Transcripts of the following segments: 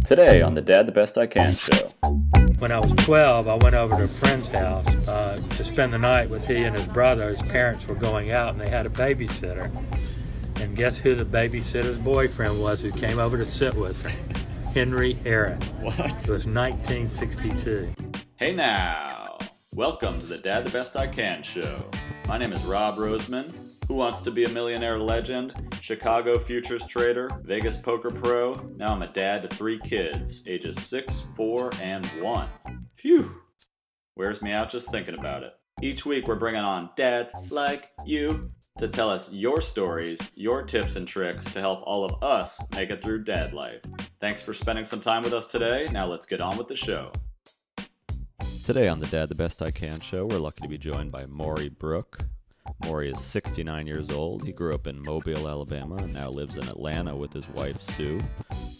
Today on the Dad the Best I Can show. When I was 12, I went over to a friend's house to spend the night with he and his brother. His parents were going out and they had a babysitter. And guess who the babysitter's boyfriend was who came over to sit with her? Henry Aaron. What? It was 1962. Hey now! Welcome to the Dad the Best I Can show. My name is Rob Roseman. Who wants to be a millionaire legend? Chicago futures trader, Vegas poker pro. Now I'm a dad to 3 kids, ages 6, 4, and 1. Phew! Wears me out just thinking about it. Each week we're bringing on dads like you to tell us your stories, your tips and tricks to help all of us make it through dad life. Thanks for spending some time with us today. Now let's get on with the show. Today on the Dad the Best I Can show, we're lucky to be joined by Maury Brook. Maury is 69 years old. He grew up in Mobile, Alabama, and now lives in Atlanta with his wife, Sue.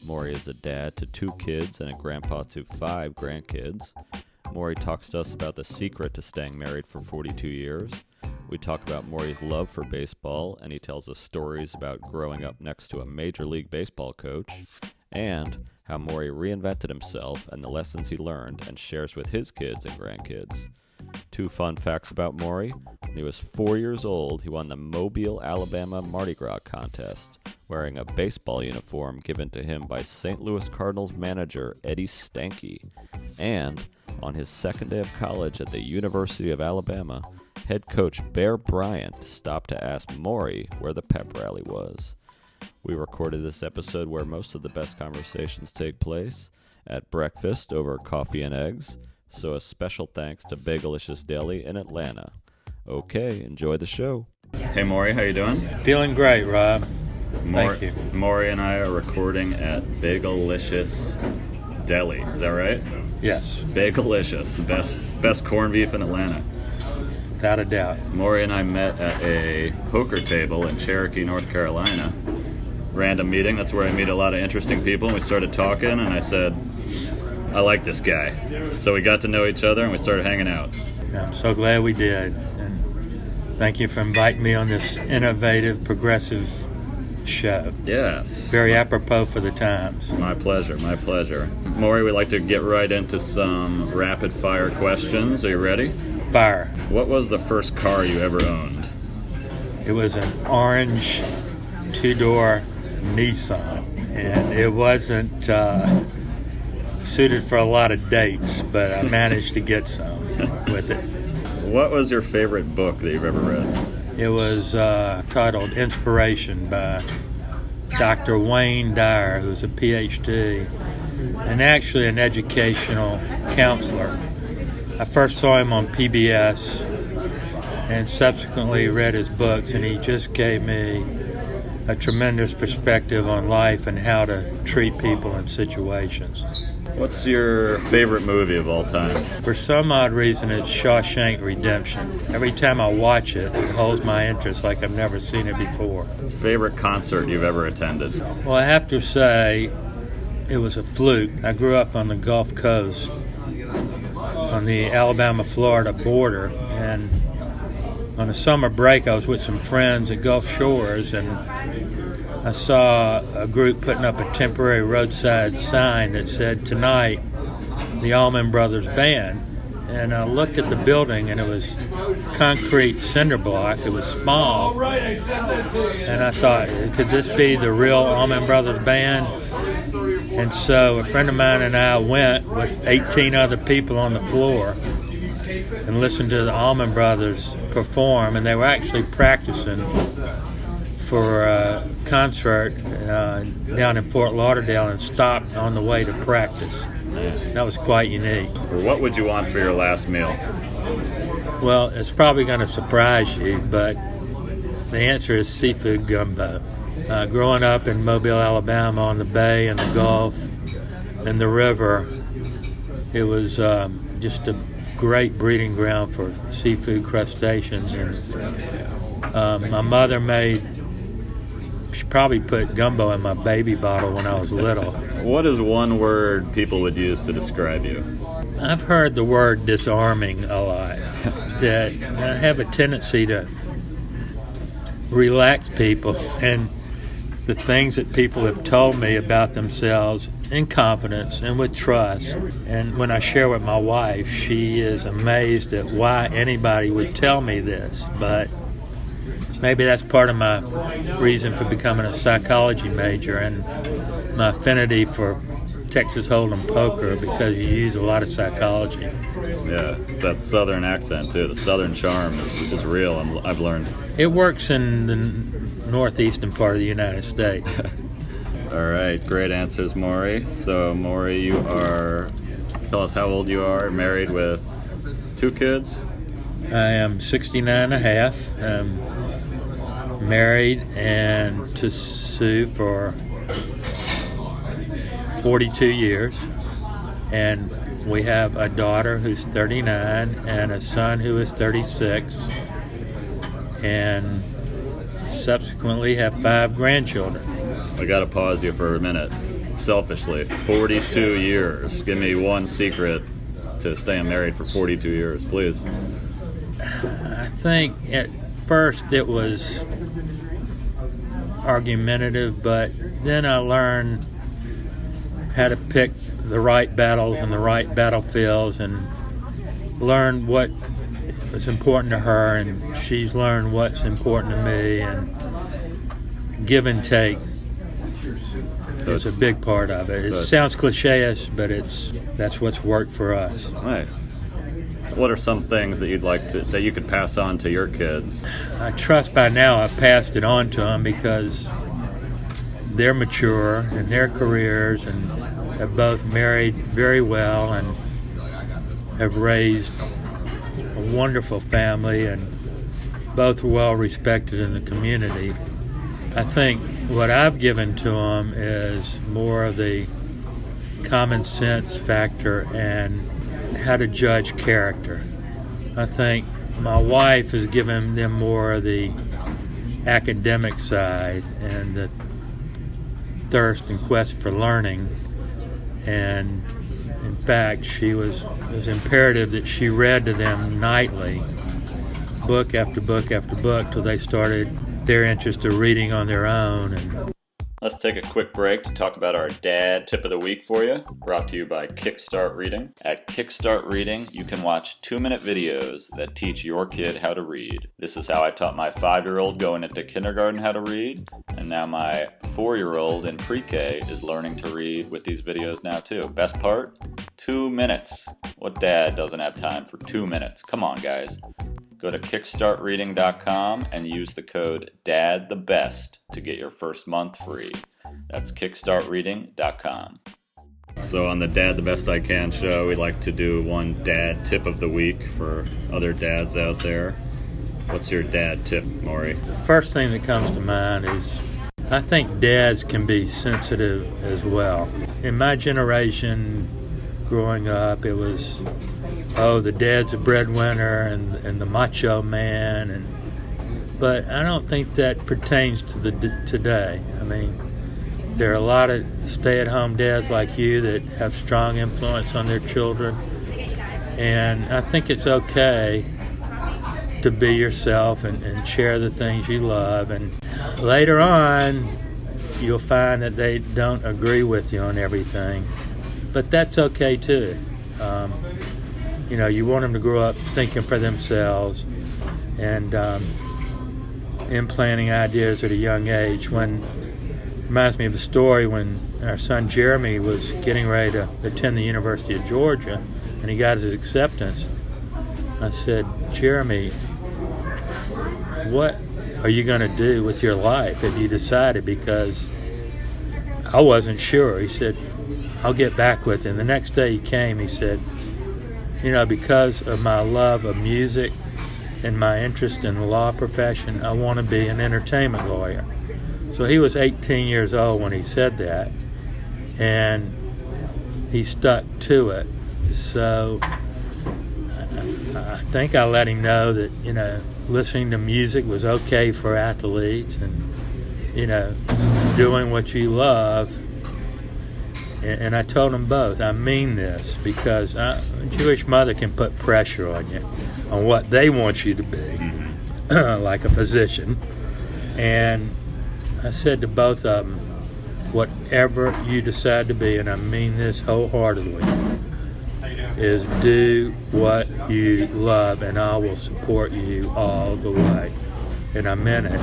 Maury is a dad to 2 kids and a grandpa to 5 grandkids. Maury talks to us about the secret to staying married for 42 years. We talk about Maury's love for baseball, and he tells us stories about growing up next to a Major League Baseball coach, and how Maury reinvented himself and the lessons he learned and shares with his kids and grandkids. 2 fun facts about Maury. When he was 4 years old, he won the Mobile, Alabama Mardi Gras contest, wearing a baseball uniform given to him by St. Louis Cardinals manager Eddie Stanky. And on his second day of college at the University of Alabama, head coach Bear Bryant stopped to ask Maury where the pep rally was. We recorded this episode where most of the best conversations take place, at breakfast over coffee and eggs. So a special thanks to Bagelicious Deli in Atlanta. Okay, enjoy the show. Hey Maury, how you doing? Feeling great, Rob. Thank you. Maury and I are recording at Bagelicious Deli. Is that right? Yes. Bagelicious, the best corned beef in Atlanta. Without a doubt. Maury and I met at a poker table in Cherokee, North Carolina. Random meeting. That's where I meet a lot of interesting people. And we started talking, and I said, I like this guy. So we got to know each other and we started hanging out. I'm so glad we did. And thank you for inviting me on this innovative, progressive show. Yes. Very apropos for the times. My pleasure, my pleasure. Maury, we'd like to get right into some rapid fire questions. Are you ready? Fire. What was the first car you ever owned? It was an orange 2-door Nissan. And it wasn't suited for a lot of dates, but I managed to get some with it. What was your favorite book that you've ever read? It was titled Inspiration by Dr. Wayne Dyer, who's a PhD and actually an educational counselor. I first saw him on PBS and subsequently read his books, and he just gave me a tremendous perspective on life and how to treat people in situations. What's your favorite movie of all time? For some odd reason, it's Shawshank Redemption. Every time I watch it, it holds my interest like I've never seen it before. Favorite concert you've ever attended? Well, I have to say it was a fluke. I grew up on the Gulf Coast, on the Alabama-Florida border, and on a summer break I was with some friends at Gulf Shores, and I saw a group putting up a temporary roadside sign that said, "Tonight, the Allman Brothers Band." And I looked at the building, and it was concrete cinder block. It was small. And I thought, could this be the real Allman Brothers Band? And so a friend of mine and I went with 18 other people on the floor and listened to the Allman Brothers perform. And they were actually practicing for a concert down in Fort Lauderdale and stopped on the way to practice. That was quite unique. What would you want for your last meal? Well, it's probably going to surprise you, but the answer is seafood gumbo. Growing up in Mobile, Alabama, on the bay and the Gulf and the river, it was just a great breeding ground for seafood crustaceans. And my mother she probably put gumbo in my baby bottle when I was little. What is one word people would use to describe you? I've heard the word disarming a lot. That I have a tendency to relax people, and the things that people have told me about themselves in confidence and with trust. And when I share with my wife, she is amazed at why anybody would tell me this. But maybe that's part of my reason for becoming a psychology major and my affinity for Texas Hold'em poker, because you use a lot of psychology. Yeah, it's that southern accent too. The southern charm is real, and I've learned. It works in the northeastern part of the United States. All right, great answers, Maury. So, Maury, tell us how old you are, married with 2 kids? I am 69 and a half. I'm married and to Sue for 42 years. And we have a daughter who's 39 and a son who is 36. And subsequently have 5 grandchildren. I got to pause you for a minute, selfishly. 42 years. Give me one secret to staying married for 42 years, please. I think at first it was argumentative, but then I learned how to pick the right battles and the right battlefields, and learned what was important to her, and she's learned what's important to me, and give and take. So it's a big part of it. It sounds cliche-ish, but that's what's worked for us. Nice. What are some things that that you could pass on to your kids? I trust by now I've passed it on to them because they're mature in their careers and have both married very well and have raised a wonderful family, and both are well respected in the community. I think what I've given to them is more of the common sense factor and how to judge character. I think my wife has given them more of the academic side and the thirst and quest for learning. And in fact, it was imperative that she read to them nightly, book after book after book, till they started their interest of reading on their own. And let's take a quick break to talk about our Dad Tip of the Week for you, brought to you by Kickstart Reading. At Kickstart Reading, you can watch 2-minute videos that teach your kid how to read. This is how I taught my 5-year-old going into kindergarten how to read, and now my 4-year-old in pre-K is learning to read with these videos now too. Best part? 2 minutes. What dad doesn't have time for 2 minutes? Come on, guys. Go to kickstartreading.com and use the code DADTHEBEST to get your first month free. That's kickstartreading.com. So on the Dad the Best I Can show, we like to do one dad tip of the week for other dads out there. What's your dad tip, Maury? First thing that comes to mind is I think dads can be sensitive as well. In my generation, growing up, it was, the dad's a breadwinner and the macho man, but I don't think that pertains to today. I mean, there are a lot of stay-at-home dads like you that have strong influence on their children, and I think it's okay to be yourself and share the things you love. And later on, you'll find that they don't agree with you on everything, but that's okay too. You want them to grow up thinking for themselves and implanting ideas at a young age. Reminds me of a story when our son Jeremy was getting ready to attend the University of Georgia, and he got his acceptance. I said, Jeremy, what are you going to do with your life? Have you decided? Because I wasn't sure. He said, I'll get back with you. And the next day he came, he said, because of my love of music and my interest in the law profession, I want to be an entertainment lawyer. So he was 18 years old when he said that, and he stuck to it. So I think I let him know that, listening to music was okay for athletes, and, doing what you love. And I told them both, I mean this, because a Jewish mother can put pressure on you, on what they want you to be, like a physician. And I said to both of them, whatever you decide to be, and I mean this wholeheartedly, is do what you love, and I will support you all the way. And I meant it.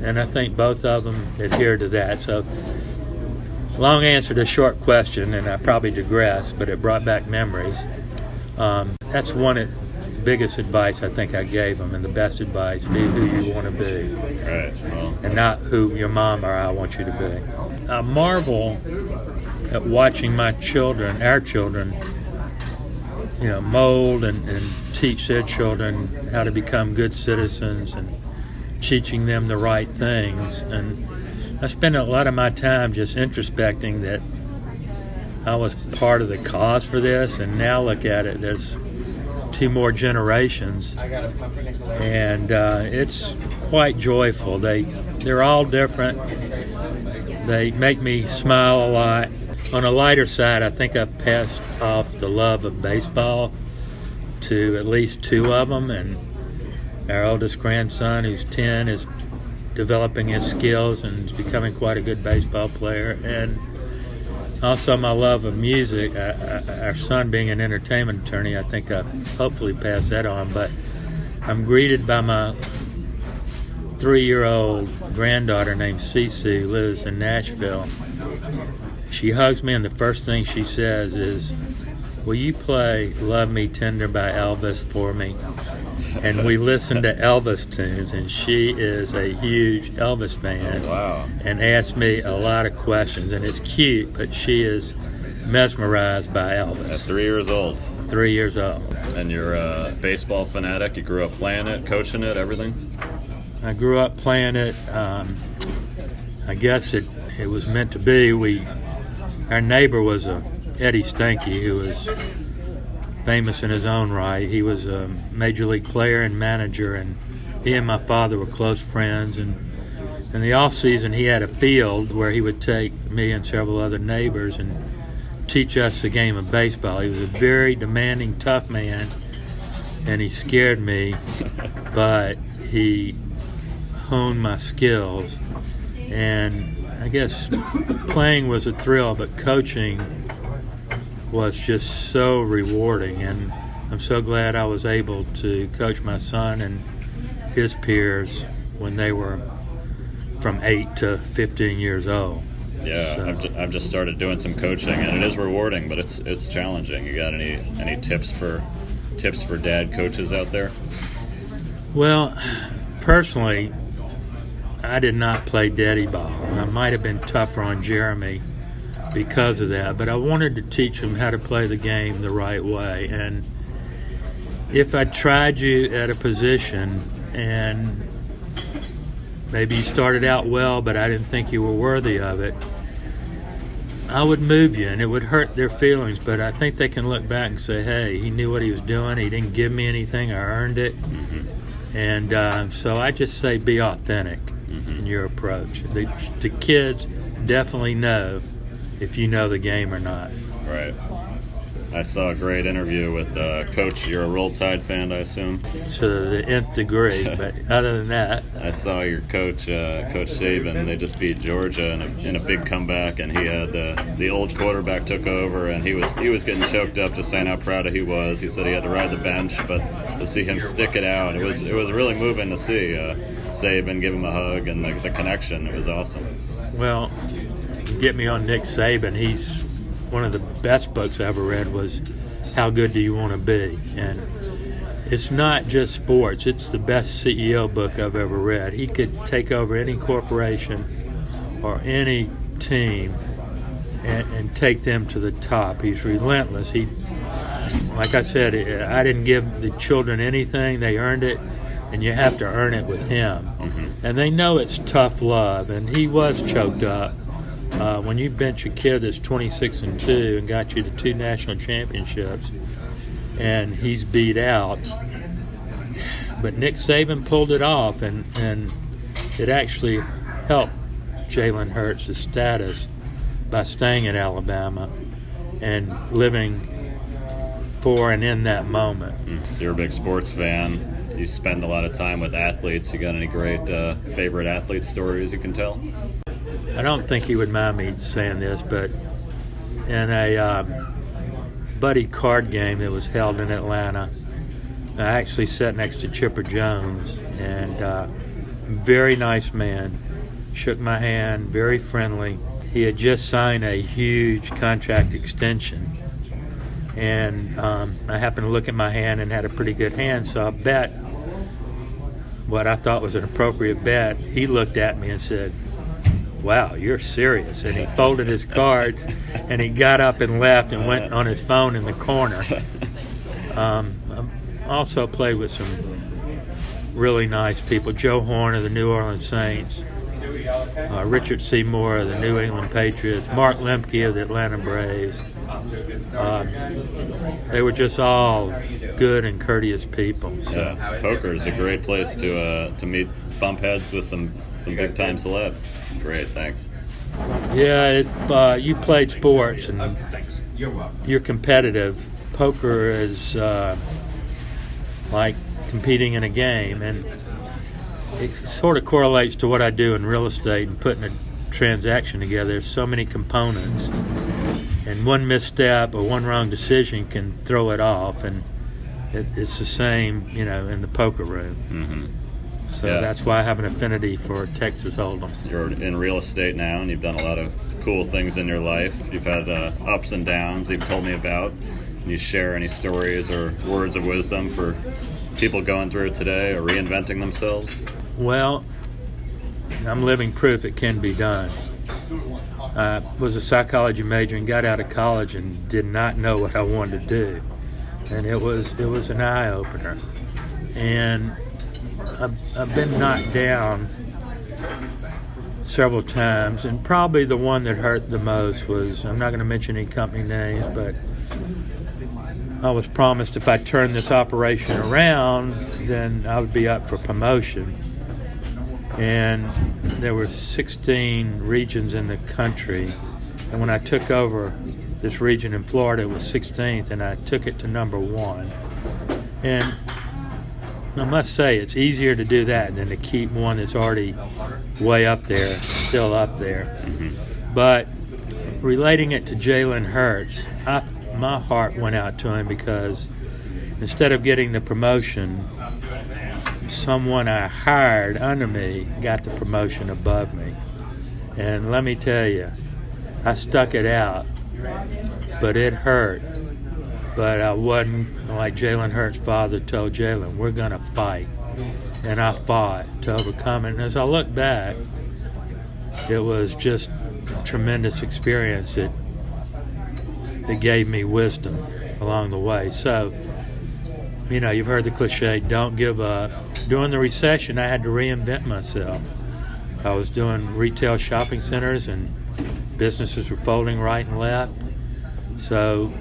And I think both of them adhere to that. So, long answer to a short question, and I probably digress, but it brought back memories. That's one of the biggest advice I think I gave them, and the best advice: be who you want to be, Right. Well, and not who your mom or I want you to be. I marvel at watching my children, our children, mold and teach their children how to become good citizens and teaching them the right things. And I spend a lot of my time just introspecting that I was part of the cause for this, and now look at it, there's 2 more generations, and it's quite joyful. They're all different. They make me smile a lot. On a lighter side, I think I've passed off the love of baseball to at least 2 of them, and our oldest grandson, who's 10, is developing his skills and is becoming quite a good baseball player. And also my love of music. Our son being an entertainment attorney, I think I hopefully passed that on, but I'm greeted by my 3-year-old granddaughter named Cece, who lives in Nashville. She hugs me, and the first thing she says is, "Will you play Love Me Tender by Elvis for me?" And we listen to Elvis tunes, and she is a huge Elvis fan. Oh, wow. And asks me a lot of questions, and it's cute, but she is mesmerized by Elvis. At 3 years old. 3 years old. And you're a baseball fanatic. You grew up playing it, coaching it, everything? I grew up playing it. I guess it was meant to be. Our neighbor was Eddie Stanky, who was famous in his own right. He was a major league player and manager, and he and my father were close friends. And in the off season, he had a field where he would take me and several other neighbors and teach us the game of baseball. He was a very demanding, tough man, and he scared me, but he honed my skills. And I guess playing was a thrill, but coaching was just so rewarding, and I'm so glad I was able to coach my son and his peers when they were from 8 to 15 years old. Yeah, So, I've just started doing some coaching, and it is rewarding, but it's challenging. You got any tips for dad coaches out there? well, personally, I did not play daddy ball. I might have been tougher on Jeremy because of that, but I wanted to teach him how to play the game the right way. And if I tried you at a position and maybe you started out well, but I didn't think you were worthy of it, I would move you, and it would hurt their feelings. But I think they can look back and say, hey, he knew what he was doing. He didn't give me anything. I earned it. Mm-hmm. And so I just say be authentic in your approach. The kids definitely know if you know the game or not. Right. I saw a great interview with Coach. You're a Roll Tide fan, I assume? To the nth degree, but other than that. I saw your coach, Coach Saban. They just beat Georgia in a big comeback, and he had the old quarterback took over, and he was getting choked up just saying how proud he was. He said he had to ride the bench, but to see him stick it out, it was really moving to see Saban give him a hug and the connection. It was awesome. Well, get me on Nick Saban. He's one of the best books I ever read was How Good Do You Want to Be? And it's not just sports. It's the best CEO book I've ever read. He could take over any corporation or any team and take them to the top. He's relentless. Like I said, I didn't give the children anything. They earned it, and you have to earn it with him. Mm-hmm. And they know it's tough love, and he was choked up. When you bench a kid that's 26-2 and got you to 2 national championships, and he's beat out, but Nick Saban pulled it off, and it actually helped Jalen Hurts' status by staying at Alabama and living for and in that moment. So you're a big sports fan. You spend a lot of time with athletes. You got any great favorite athlete stories you can tell? I don't think he would mind me saying this, but in a buddy card game that was held in Atlanta, I actually sat next to Chipper Jones, and very nice man, shook my hand, very friendly. He had just signed a huge contract extension, and I happened to look at my hand and had a pretty good hand, so I bet what I thought was an appropriate bet. He looked at me and said, "Wow, you're serious." And he folded his cards, and he got up and left and went on his phone in the corner. I also played with some really nice people. Joe Horn of the New Orleans Saints, Richard Seymour of the New England Patriots, Mark Lemke of the Atlanta Braves. They were just all good and courteous people. So. Yeah, poker is a great place to meet bump heads with some big time celebs. Great, thanks. Yeah, if you played sports and you're competitive, poker is like competing in a game, and it sort of correlates to what I do in real estate and putting a transaction together. There's so many components, and one misstep or one wrong decision can throw it off, and it's the same, in the poker room. Mm-hmm. So that's why I have an affinity for Texas Hold'em. You're in real estate now, and you've done a lot of cool things in your life. You've had ups and downs you've told me about. Can you share any stories or words of wisdom for people going through it today or reinventing themselves? Well, I'm living proof it can be done. I was a psychology major and got out of college and did not know what I wanted to do. And it was an eye-opener. And I've been knocked down several times, and probably the one that hurt the most was, I'm not going to mention any company names, but I was promised if I turned this operation around, then I would be up for promotion. And there were 16 regions in the country, and when I took over this region in Florida, it was 16th, and I took it to number 1. And I must say, it's easier to do that than to keep one that's already way up there, still up there. Mm-hmm. But relating it to Jalen Hurts, my heart went out to him because instead of getting the promotion, someone I hired under me got the promotion above me. And let me tell you, I stuck it out, but it hurt. But I wasn't like Jalen Hurts' father told Jalen, we're going to fight. And I fought to overcome it. And as I look back, it was just a tremendous experience that gave me wisdom along the way. So, you've heard the cliche, don't give up. During the recession, I had to reinvent myself. I was doing retail shopping centers and businesses were folding right and left. So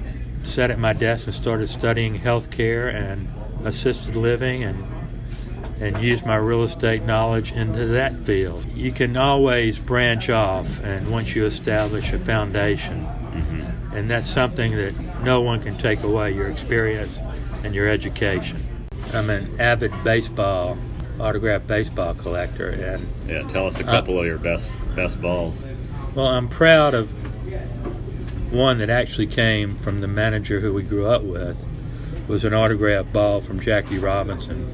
sat at my desk and started studying healthcare and assisted living and used my real estate knowledge into that field. You can always branch off, and once you establish a foundation, mm-hmm. and that's something that no one can take away, your experience and your education. I'm an avid autographed baseball collector, and tell us a couple of your best balls. Well, I'm proud of one that actually came from the manager who we grew up with. It was an autographed ball from Jackie Robinson,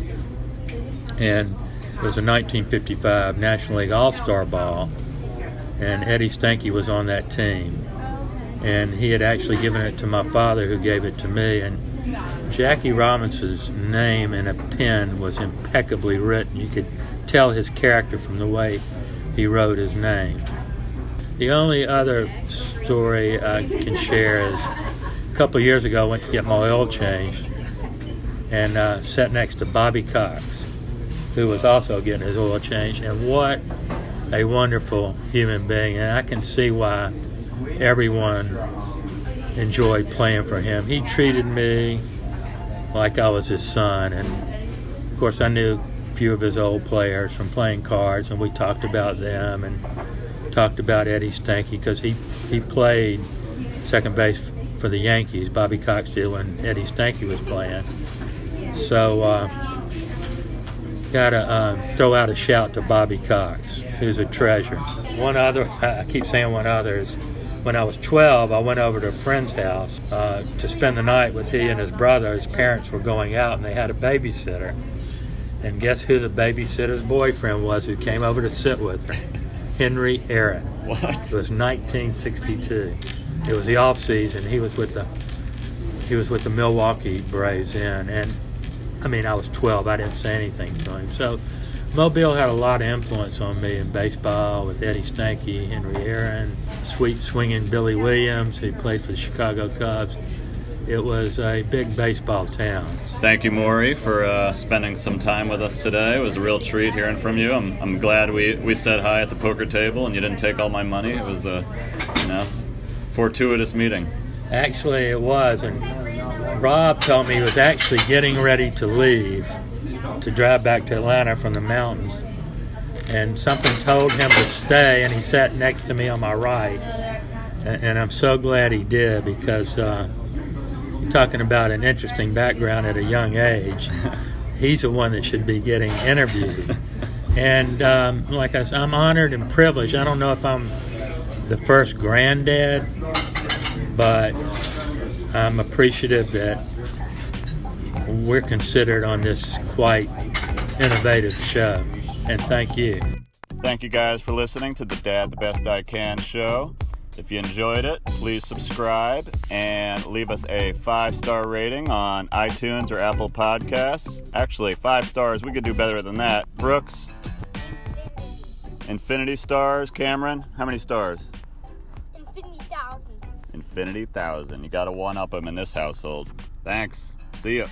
and it was a 1955 National League All-Star ball, and Eddie Stanky was on that team, and he had actually given it to my father, who gave it to me. And Jackie Robinson's name in a pen was impeccably written. You could tell his character from the way he wrote his name. The only other story I can share is a couple of years ago I went to get my oil changed and sat next to Bobby Cox, who was also getting his oil changed. And what a wonderful human being. And I can see why everyone enjoyed playing for him. He treated me like I was his son. And of course I knew a few of his old players from playing cards, and we talked about them and talked about Eddie Stanky, because he played second base for the Yankees. Bobby Cox did when Eddie Stanky was playing. So gotta throw out a shout to Bobby Cox, who's a treasure. one other, I keep saying one other, is when I was 12, I went over to a friend's house to spend the night with he and his brother. His parents were going out, and they had a babysitter. And guess who the babysitter's boyfriend was who came over to sit with her? Henry Aaron. What? It was 1962. It was the off season. He was with the Milwaukee Braves then, and I mean I was 12. I didn't say anything to him. So Mobile had a lot of influence on me in baseball with Eddie Stanky, Henry Aaron, sweet swinging Billy Williams, who played for the Chicago Cubs. It was a big baseball town. Thank you, Maury, for spending some time with us today. It was a real treat hearing from you. I'm glad we said hi at the poker table and you didn't take all my money. It was a fortuitous meeting. Actually, it was, and Rob told me he was actually getting ready to leave to drive back to Atlanta from the mountains, and something told him to stay, and he sat next to me on my right, and I'm so glad he did, because you're talking about an interesting background at a young age. He's the one that should be getting interviewed, and like I said, I'm honored and privileged. I don't know if I'm the first granddad, but I'm appreciative that we're considered on this quite innovative show, and thank you. Thank you guys for listening to the Dad the Best I Can show. If you enjoyed it, please subscribe and leave us a 5-star rating on iTunes or Apple Podcasts. Actually, 5 stars, we could do better than that. Brooks? Infinity stars. Cameron, how many stars? Infinity 1,000. Infinity 1,000. You gotta one-up them in this household. Thanks. See ya.